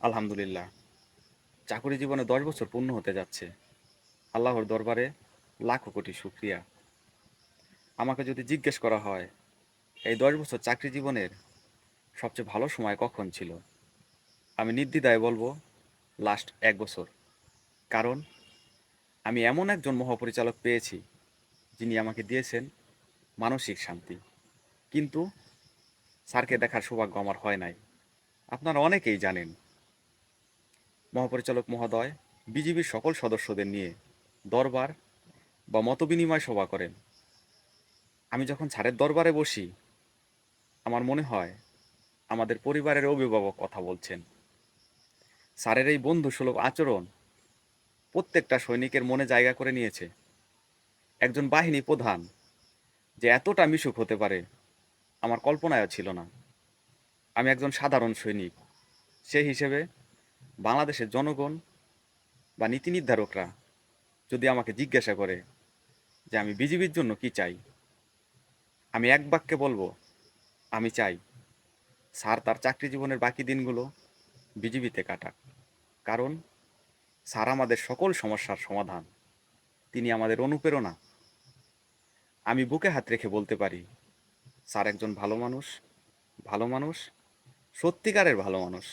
আলহামদুলিল্লাহ। চাকরি জীবনে ১০ বছর পূর্ণ হতে যাচ্ছে। আল্লাহর দরবারে লাখো কোটি শুকরিয়া। আমাকে যদি জিজ্ঞেস করা হয়, এই ১০ বছর চাকরি জীবনের সবচেয়ে ভালো সময় কখন ছিল? আমি নির্দ্বিধায় বলব, লাস্ট ১ বছর। কারণ আমি এমন একজন মহাপরিচালক পেয়েছি, যিনি আমাকে দিয়েছেন মানসিক শান্তি। কিন্তু স্যারকে দেখার সৌভাগ্য আমার হয় নাই। আপনারা অনেকেই জানেন, মহাপরিচালক মহোদয় বিজিবির সকল সদস্যদের নিয়ে দরবার বা মতবিনিময় সভা করেন। আমি যখন স্যারের দরবারে বসি, আমার মনে হয় আমাদের পরিবারের অভিভাবক কথা বলছেন। স্যারের এই বন্ধুসুলভ আচরণ প্রত্যেকটা সৈনিকের মনে জায়গা করে নিয়েছে। একজন বাহিনী প্রধান যে এতটা মিশুক হতে পারে, আমার কল্পনায়ও ছিল না। আমি একজন সাধারণ সৈনিক, সেই হিসেবে বাংলাদেশের জনগণ বা নীতি নির্ধারকরা যদি আমাকে জিজ্ঞাসা করে যে আমি বিজিবির জন্য কি চাই, আমি এক বাক্যে বলবো, আমি চাই স্যার তার চাকরি জীবনের বাকি দিনগুলো বিজিবিতে কাটাক। কারণ স্যার আমাদের সকল সমস্যার সমাধান, তিনি আমাদের অনুপ্রেরণা। আমি বুকে হাত রেখে বলতে পারি, স্যার একজন ভালো মানুষ, ভালো মানুষ, সত্যিকারের ভালো মানুষ।